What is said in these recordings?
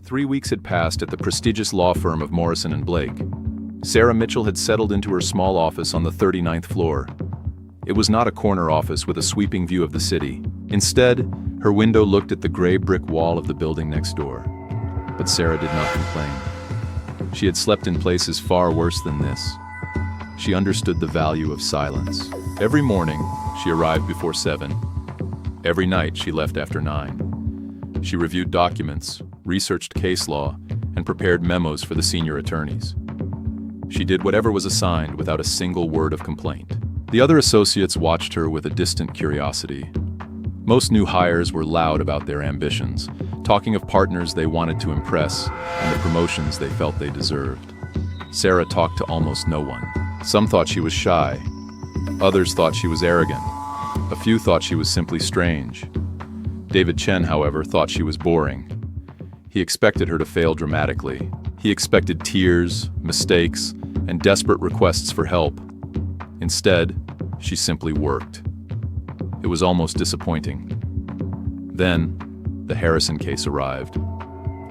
3 weeks had passed at the prestigious law firm of Morrison and Blake. Sarah Mitchell had settled into her small office on the 39th floor. It was not a corner office with a sweeping view of the city. Instead, her window looked at the gray brick wall of the building next door. But Sarah did not complain. She had slept in places far worse than this. She understood the value of silence. Every morning, she arrived before 7. Every night, she left after 9. She reviewed documents, researched case law, and prepared memos for the senior attorneys. She did whatever was assigned without a single word of complaint. The other associates watched her with a distant curiosity. Most new hires were loud about their ambitions, talking of partners they wanted to impress and the promotions they felt they deserved. Sarah talked to almost no one. Some thought she was shy. Others thought she was arrogant. A few thought she was simply strange. David Chen, however, thought she was boring. He expected her to fail dramatically. He expected tears, mistakes, and desperate requests for help. Instead, she simply worked. It was almost disappointing. Then, the Harrison case arrived.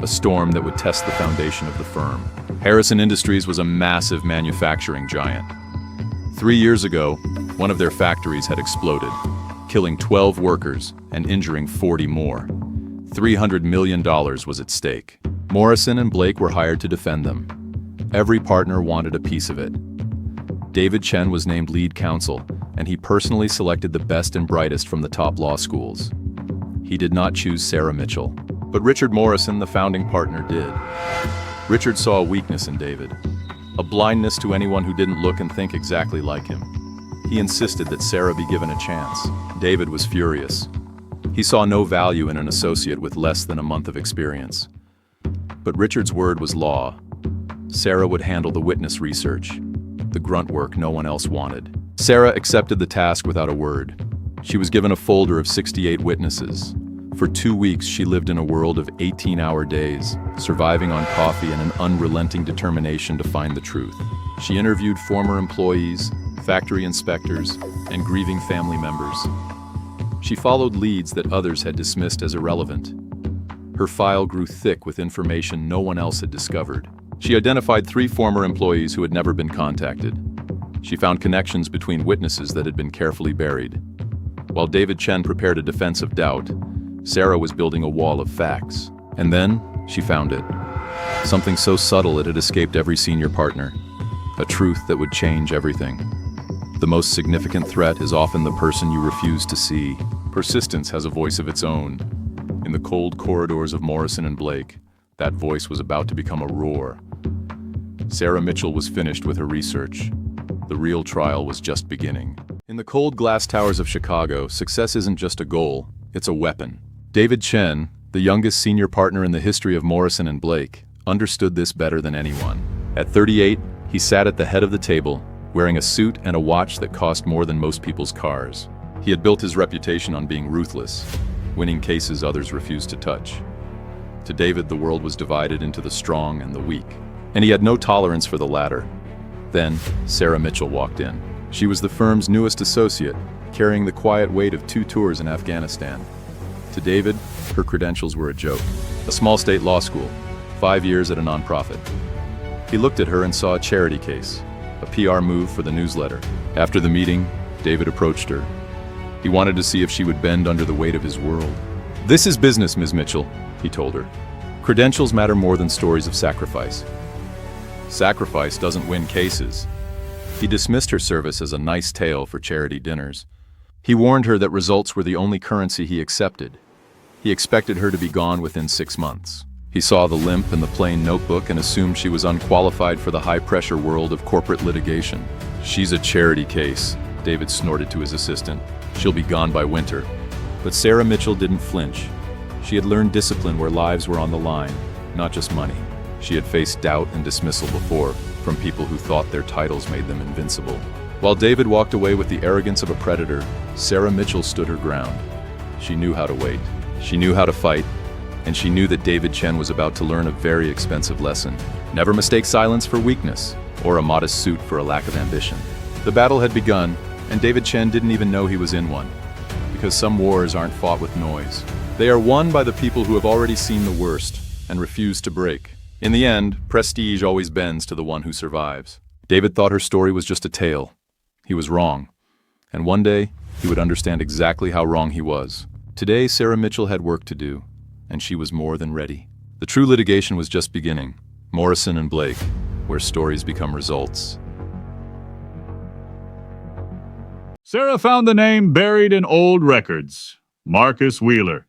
A storm that would test the foundation of the firm. Harrison Industries was a massive manufacturing giant. 3 years ago, one of their factories had exploded, killing 12 workers and injuring 40 more. $300 million was at stake. Morrison and Blake were hired to defend them. Every partner wanted a piece of it. David Chen was named lead counsel, and he personally selected the best and brightest from the top law schools. He did not choose Sarah Mitchell, but Richard Morrison, the founding partner, did. Richard saw a weakness in David, a blindness to anyone who didn't look and think exactly like him. He insisted that Sarah be given a chance. David was furious. He saw no value in an associate with less than a month of experience. But Richard's word was law. Sarah would handle the witness research, the grunt work no one else wanted. Sarah accepted the task without a word. She was given a folder of 68 witnesses. For 2 weeks, she lived in a world of 18-hour days, surviving on coffee and an unrelenting determination to find the truth. She interviewed former employees, factory inspectors, and grieving family members. She followed leads that others had dismissed as irrelevant. Her file grew thick with information no one else had discovered. She identified 3 former employees who had never been contacted. She found connections between witnesses that had been carefully buried. While David Chen prepared a defense of doubt, Sarah was building a wall of facts. And then, she found it. Something so subtle it had escaped every senior partner. A truth that would change everything. The most significant threat is often the person you refuse to see. Persistence has a voice of its own. In the cold corridors of Morrison and Blake, that voice was about to become a roar. Sarah Mitchell was finished with her research. The real trial was just beginning. In the cold glass towers of Chicago, success isn't just a goal, it's a weapon. David Chen, the youngest senior partner in the history of Morrison and Blake, understood this better than anyone. At 38, he sat at the head of the table, wearing a suit and a watch that cost more than most people's cars. He had built his reputation on being ruthless, winning cases others refused to touch. To David, the world was divided into the strong and the weak, and he had no tolerance for the latter. Then, Sarah Mitchell walked in. She was the firm's newest associate, carrying the quiet weight of 2 tours in Afghanistan. To David, her credentials were a joke. A small state law school, 5 years at a nonprofit. He looked at her and saw a charity case, a PR move for the newsletter. After the meeting, David approached her. He wanted to see if she would bend under the weight of his world. "This is business, Ms. Mitchell," he told her. "Credentials matter more than stories of sacrifice. Sacrifice doesn't win cases." He dismissed her service as a nice tale for charity dinners. He warned her that results were the only currency he accepted. He expected her to be gone within 6 months. He saw the limp and the plain notebook and assumed she was unqualified for the high-pressure world of corporate litigation. "She's a charity case," David snorted to his assistant. "She'll be gone by winter." But Sarah Mitchell didn't flinch. She had learned discipline where lives were on the line, not just money. She had faced doubt and dismissal before, from people who thought their titles made them invincible. While David walked away with the arrogance of a predator, Sarah Mitchell stood her ground. She knew how to wait. She knew how to fight. And she knew that David Chen was about to learn a very expensive lesson. Never mistake silence for weakness, or a modest suit for a lack of ambition. The battle had begun, and David Chen didn't even know he was in one. Because some wars aren't fought with noise. They are won by the people who have already seen the worst, and refused to break. In the end, prestige always bends to the one who survives. David thought her story was just a tale. He was wrong. And one day, he would understand exactly how wrong he was. Today, Sarah Mitchell had work to do, and she was more than ready. The true litigation was just beginning. Morrison and Blake, where stories become results. Sarah found the name buried in old records. Marcus Wheeler.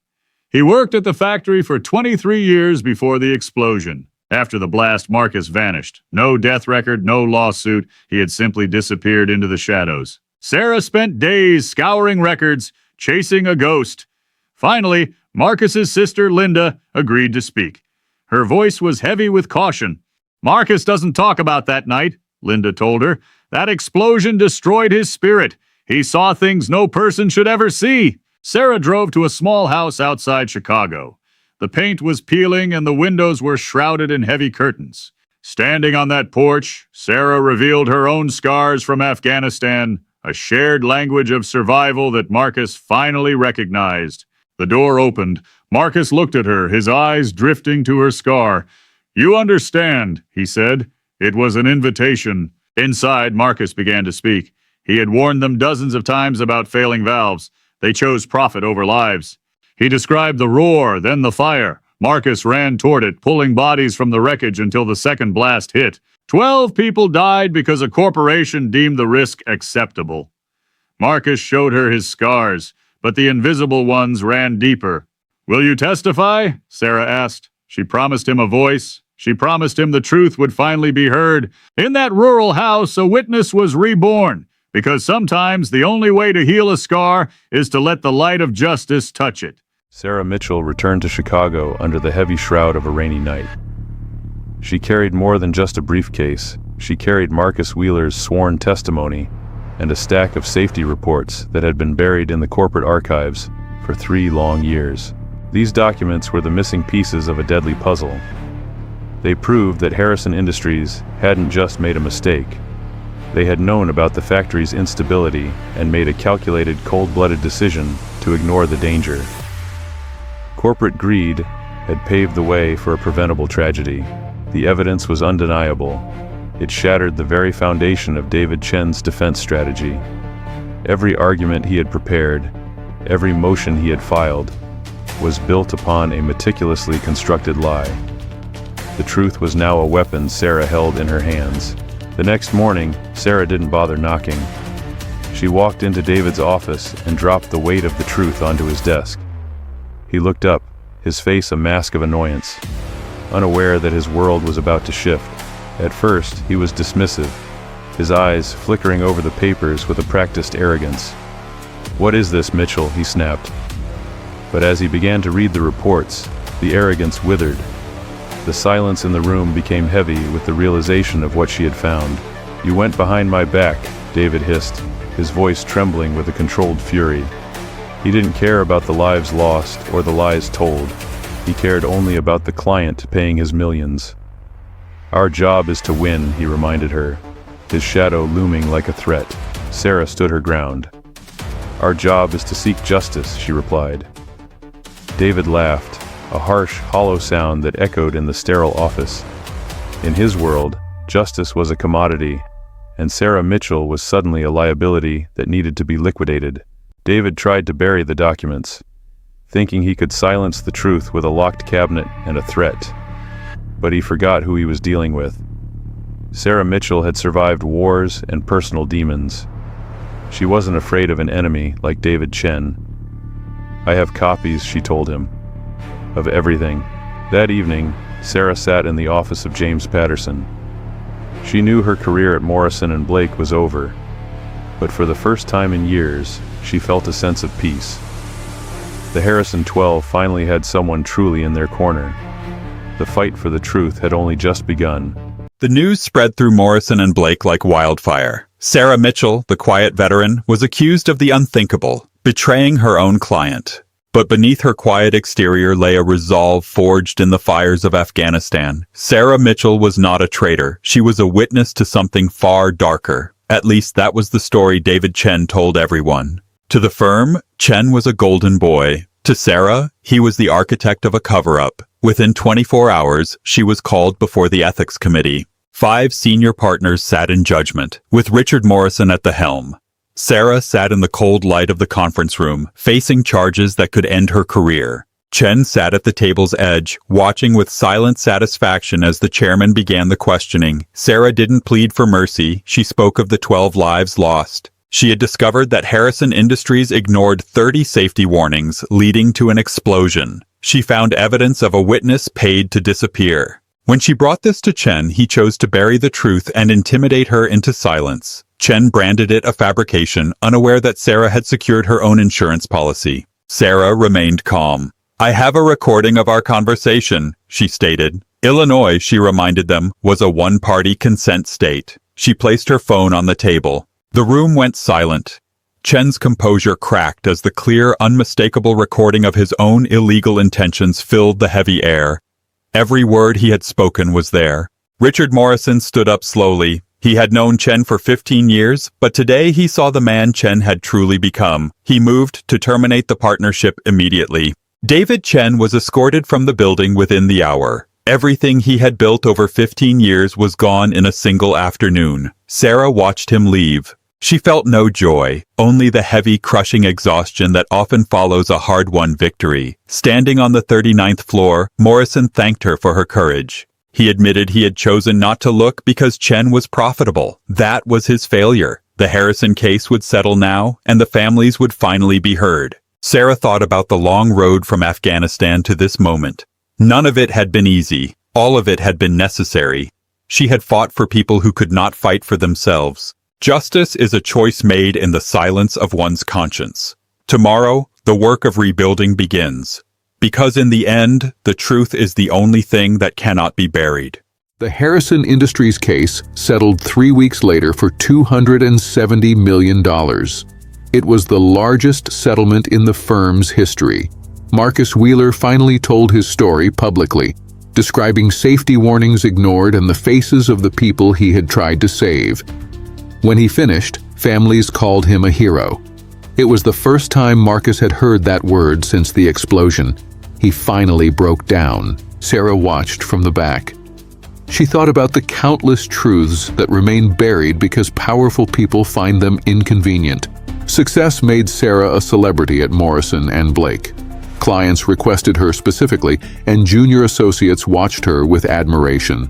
He worked at the factory for 23 years before the explosion. After the blast, Marcus vanished. No death record, no lawsuit. He had simply disappeared into the shadows. Sarah spent days scouring records, chasing a ghost. Finally, Marcus's sister, Linda, agreed to speak. Her voice was heavy with caution. "Marcus doesn't talk about that night," Linda told her. "That explosion destroyed his spirit. He saw things no person should ever see." Sarah drove to a small house outside Chicago. The paint was peeling and the windows were shrouded in heavy curtains. Standing on that porch, Sarah revealed her own scars from Afghanistan, a shared language of survival that Marcus finally recognized. The door opened. Marcus looked at her, his eyes drifting to her scar. "You understand," he said. It was an invitation. Inside, Marcus began to speak. He had warned them dozens of times about failing valves. They chose profit over lives. He described the roar, then the fire. Marcus ran toward it, pulling bodies from the wreckage until the second blast hit. 12 people died because a corporation deemed the risk acceptable. Marcus showed her his scars, but the invisible ones ran deeper. "Will you testify?" Sarah asked. She promised him a voice. She promised him the truth would finally be heard. In that rural house, a witness was reborn, because sometimes the only way to heal a scar is to let the light of justice touch it. Sarah Mitchell returned to Chicago under the heavy shroud of a rainy night. She carried more than just a briefcase. She carried Marcus Wheeler's sworn testimony and a stack of safety reports that had been buried in the corporate archives for 3 long years. These documents were the missing pieces of a deadly puzzle. They proved that Harrison Industries hadn't just made a mistake. They had known about the factory's instability and made a calculated, cold-blooded decision to ignore the danger. Corporate greed had paved the way for a preventable tragedy. The evidence was undeniable. It shattered the very foundation of David Chen's defense strategy. Every argument he had prepared, every motion he had filed, was built upon a meticulously constructed lie. The truth was now a weapon Sarah held in her hands. The next morning, Sarah didn't bother knocking. She walked into David's office and dropped the weight of the truth onto his desk. He looked up, his face a mask of annoyance, unaware that his world was about to shift. At first, he was dismissive, his eyes flickering over the papers with a practiced arrogance. "What is this, Mitchell?" he snapped. But as he began to read the reports, the arrogance withered. The silence in the room became heavy with the realization of what she had found. "You went behind my back," David hissed, his voice trembling with a controlled fury. He didn't care about the lives lost or the lies told. He cared only about the client paying his millions. "Our job is to win," he reminded her, his shadow looming like a threat. Sarah stood her ground. "Our job is to seek justice," she replied. David laughed, a harsh, hollow sound that echoed in the sterile office. In his world, justice was a commodity, and Sarah Mitchell was suddenly a liability that needed to be liquidated. David tried to bury the documents, thinking he could silence the truth with a locked cabinet and a threat. But he forgot who he was dealing with. Sarah Mitchell had survived wars and personal demons. She wasn't afraid of an enemy like David Chen. "I have copies," she told him, "of everything." That evening, Sarah sat in the office of James Patterson. She knew her career at Morrison and Blake was over, but for the first time in years, she felt a sense of peace. The Harrison 12 finally had someone truly in their corner. The fight for the truth had only just begun. The news spread through Morrison and Blake like wildfire. Sarah Mitchell, the quiet veteran, was accused of the unthinkable, betraying her own client. But beneath her quiet exterior lay a resolve forged in the fires of Afghanistan. Sarah Mitchell was not a traitor. She was a witness to something far darker. At least that was the story David Chen told everyone. To the firm, Chen was a golden boy. To Sarah, he was the architect of a cover-up. Within 24 hours, she was called before the ethics committee. 5 senior partners sat in judgment, with Richard Morrison at the helm. Sarah sat in the cold light of the conference room, facing charges that could end her career. Chen sat at the table's edge, watching with silent satisfaction as the chairman began the questioning. Sarah didn't plead for mercy, she spoke of the 12 lives lost. She had discovered that Harrison Industries ignored 30 safety warnings, leading to an explosion. She found evidence of a witness paid to disappear. When she brought this to Chen, he chose to bury the truth and intimidate her into silence. Chen branded it a fabrication, unaware that Sarah had secured her own insurance policy. Sarah remained calm. "I have a recording of our conversation," she stated. Illinois, she reminded them, was a one-party consent state. She placed her phone on the table. The room went silent. Chen's composure cracked as the clear, unmistakable recording of his own illegal intentions filled the heavy air. Every word he had spoken was there. Richard Morrison stood up slowly. He had known Chen for 15 years, but today he saw the man Chen had truly become. He moved to terminate the partnership immediately. David Chen was escorted from the building within the hour. Everything he had built over 15 years was gone in a single afternoon. Sarah watched him leave. She felt no joy, only the heavy, crushing exhaustion that often follows a hard-won victory. Standing on the 39th floor, Morrison thanked her for her courage. He admitted he had chosen not to look because Chen was profitable. That was his failure. The Harrison case would settle now, and the families would finally be heard. Sarah thought about the long road from Afghanistan to this moment. None of it had been easy. All of it had been necessary. She had fought for people who could not fight for themselves. Justice is a choice made in the silence of one's conscience. Tomorrow, the work of rebuilding begins. Because in the end, the truth is the only thing that cannot be buried. The Harrison Industries case settled 3 weeks later for $270 million. It was the largest settlement in the firm's history. Marcus Wheeler finally told his story publicly, describing safety warnings ignored and the faces of the people he had tried to save. When he finished, families called him a hero. It was the first time Marcus had heard that word since the explosion. He finally broke down. Sarah watched from the back. She thought about the countless truths that remain buried because powerful people find them inconvenient. Success made Sarah a celebrity at Morrison and Blake. Clients requested her specifically, and junior associates watched her with admiration.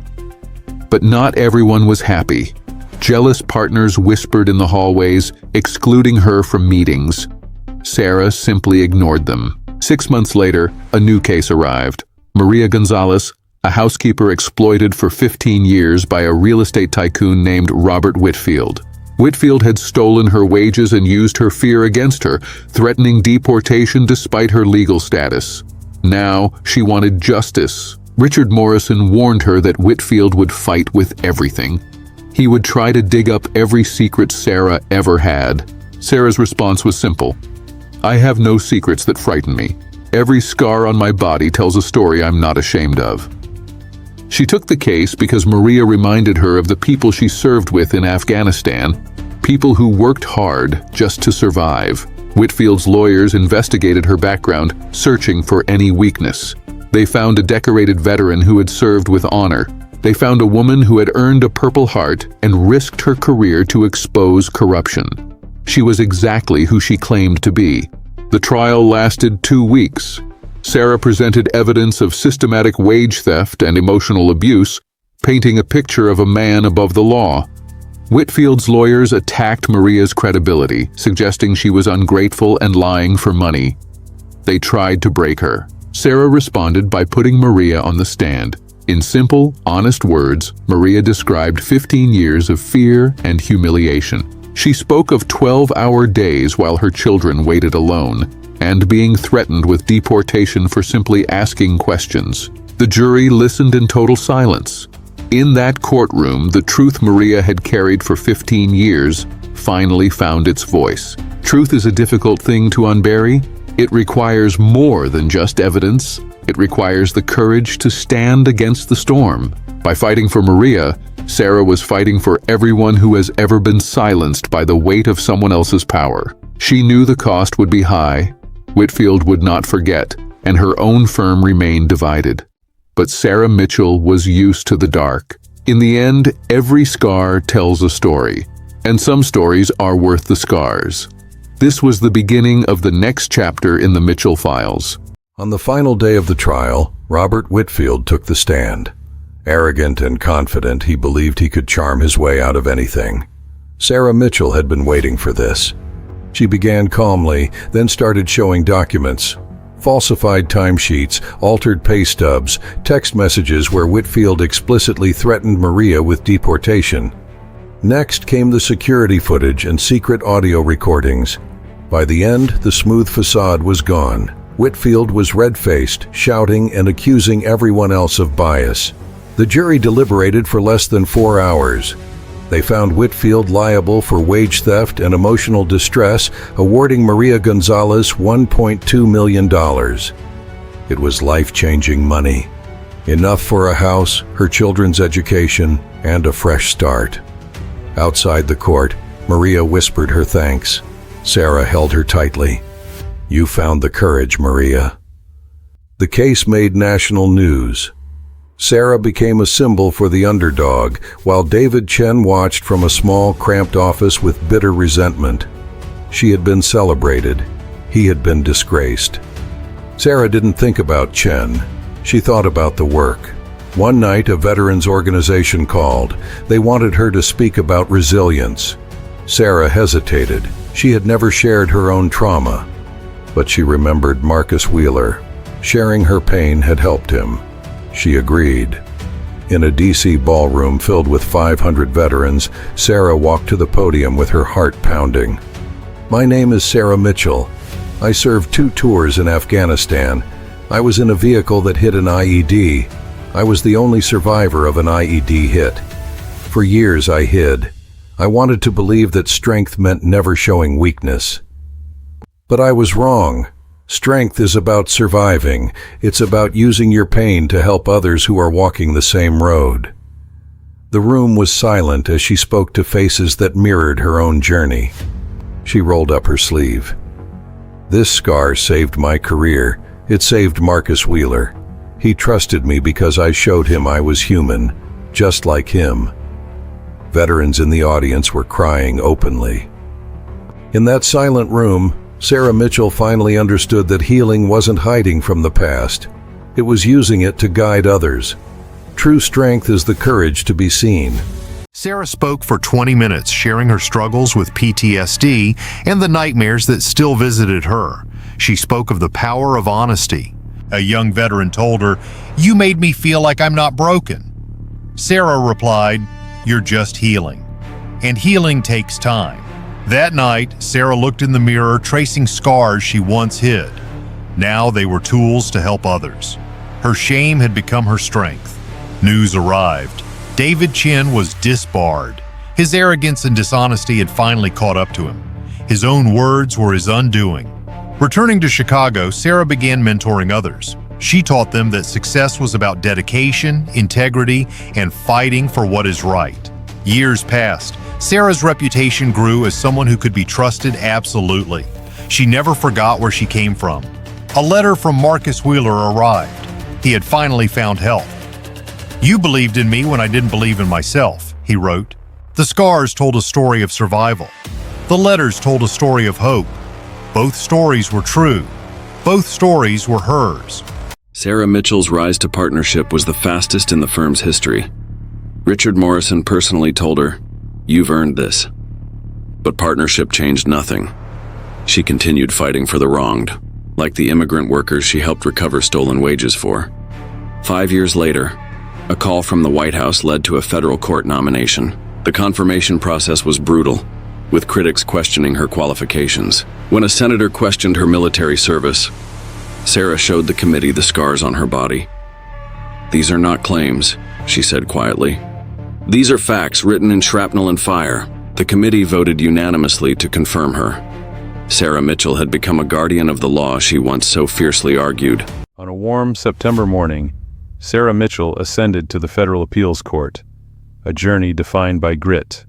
But not everyone was happy. Jealous partners whispered in the hallways, excluding her from meetings. Sarah simply ignored them. 6 months later, a new case arrived. Maria Gonzalez, a housekeeper exploited for 15 years by a real estate tycoon named Robert Whitfield. Whitfield had stolen her wages and used her fear against her, threatening deportation despite her legal status. Now, she wanted justice. Richard Morrison warned her that Whitfield would fight with everything. He would try to dig up every secret Sarah ever had. Sarah's response was simple. "I have no secrets that frighten me. Every scar on my body tells a story I'm not ashamed of." She took the case because Maria reminded her of the people she served with in Afghanistan, people who worked hard just to survive. Whitfield's lawyers investigated her background, searching for any weakness. They found a decorated veteran who had served with honor. They found a woman who had earned a Purple Heart and risked her career to expose corruption. She was exactly who she claimed to be. The trial lasted 2 weeks. Sarah presented evidence of systematic wage theft and emotional abuse, painting a picture of a man above the law. Whitfield's lawyers attacked Maria's credibility, suggesting she was ungrateful and lying for money. They tried to break her. Sarah responded by putting Maria on the stand. In simple, honest words, Maria described 15 years of fear and humiliation. She spoke of 12-hour days while her children waited alone, and being threatened with deportation for simply asking questions. The jury listened in total silence. In that courtroom, the truth Maria had carried for 15 years finally found its voice. Truth is a difficult thing to unbury. It requires more than just evidence. It requires the courage to stand against the storm. By fighting for Maria, Sarah was fighting for everyone who has ever been silenced by the weight of someone else's power. She knew the cost would be high, Whitfield would not forget, and her own firm remained divided. but Sarah Mitchell was used to the dark. In the end, every scar tells a story, and some stories are worth the scars. This was the beginning of the next chapter in the Mitchell files. On the final day of the trial, Robert Whitfield took the stand. Arrogant and confident, he believed he could charm his way out of anything. Sarah Mitchell had been waiting for this. She began calmly, then started showing documents. Falsified timesheets, altered pay stubs, text messages where Whitfield explicitly threatened Maria with deportation. Next came the security footage and secret audio recordings. By the end, the smooth facade was gone. Whitfield was red-faced, shouting and accusing everyone else of bias. The jury deliberated for less than 4 hours. They found Whitfield liable for wage theft and emotional distress, awarding Maria Gonzalez $1.2 million. It was life-changing money. Enough for a house, her children's education, and a fresh start. Outside the court, Maria whispered her thanks. Sarah held her tightly. "You found the courage, Maria." The case made national news. Sarah became a symbol for the underdog, while David Chen watched from a small, cramped office with bitter resentment. She had been celebrated. He had been disgraced. Sarah didn't think about Chen. She thought about the work. One night, a veterans organization called. They wanted her to speak about resilience. Sarah hesitated. She had never shared her own trauma. But she remembered Marcus Wheeler. Sharing her pain had helped him. She agreed. In a DC ballroom filled with 500 veterans, Sarah walked to the podium with her heart pounding. "My name is Sarah Mitchell. I served 2 tours in Afghanistan. I was in a vehicle that hit an IED. I was the only survivor of an IED hit. For years I hid. I wanted to believe that strength meant never showing weakness. But I was wrong. Strength is about surviving. It's about using your pain to help others who are walking the same road." The room was silent as she spoke to faces that mirrored her own journey. She rolled up her sleeve. "This scar saved my career. It saved Marcus Wheeler. He trusted me because I showed him I was human, just like him." Veterans in the audience were crying openly. In that silent room, Sarah Mitchell finally understood that healing wasn't hiding from the past. It was using it to guide others. True strength is the courage to be seen. Sarah spoke for 20 minutes, sharing her struggles with PTSD and the nightmares that still visited her. She spoke of the power of honesty. A young veteran told her, "You made me feel like I'm not broken." Sarah replied, "You're just healing. And healing takes time." That night, Sarah looked in the mirror, tracing scars she once hid. Now they were tools to help others. Her shame had become her strength. News arrived. David Chen was disbarred. His arrogance and dishonesty had finally caught up to him. His own words were his undoing. Returning to Chicago, Sarah began mentoring others. She taught them that success was about dedication, integrity, and fighting for what is right. Years passed. Sarah's reputation grew as someone who could be trusted absolutely. She never forgot where she came from. A letter from Marcus Wheeler arrived. He had finally found help. "You believed in me when I didn't believe in myself," he wrote. The scars told a story of survival. The letters told a story of hope. Both stories were true. Both stories were hers. Sarah Mitchell's rise to partnership was the fastest in the firm's history. Richard Morrison personally told her, "You've earned this." But partnership changed nothing. She continued fighting for the wronged, like the immigrant workers she helped recover stolen wages for. 5 years later, a call from the White House led to a federal court nomination. The confirmation process was brutal, with critics questioning her qualifications. When a senator questioned her military service, Sarah showed the committee the scars on her body. "These are not claims," she said quietly. "These are facts written in shrapnel and fire." The committee voted unanimously to confirm her. Sarah Mitchell had become a guardian of the law she once so fiercely argued. On a warm September morning, Sarah Mitchell ascended to the Federal Appeals Court, a journey defined by grit.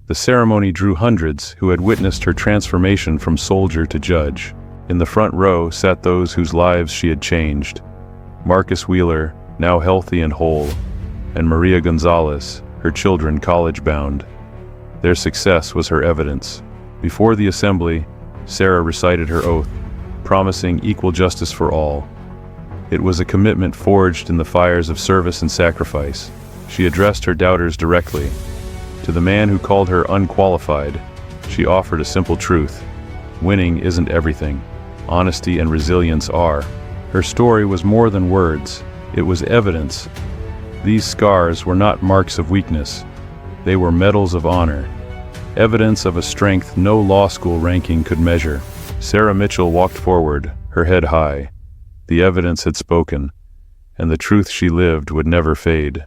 The ceremony drew hundreds who had witnessed her transformation from soldier to judge. In the front row sat those whose lives she had changed: Marcus Wheeler, now healthy and whole, and Maria Gonzalez, her children college-bound. Their success was her evidence. Before the assembly, Sarah recited her oath, promising equal justice for all. It was a commitment forged in the fires of service and sacrifice. She addressed her doubters directly. To the man who called her unqualified, she offered a simple truth. Winning isn't everything. Honesty and resilience are. Her story was more than words. It was evidence. These scars were not marks of weakness. They were medals of honor. Evidence of a strength no law school ranking could measure. Sarah Mitchell walked forward, her head high. The evidence had spoken, and the truth she lived would never fade.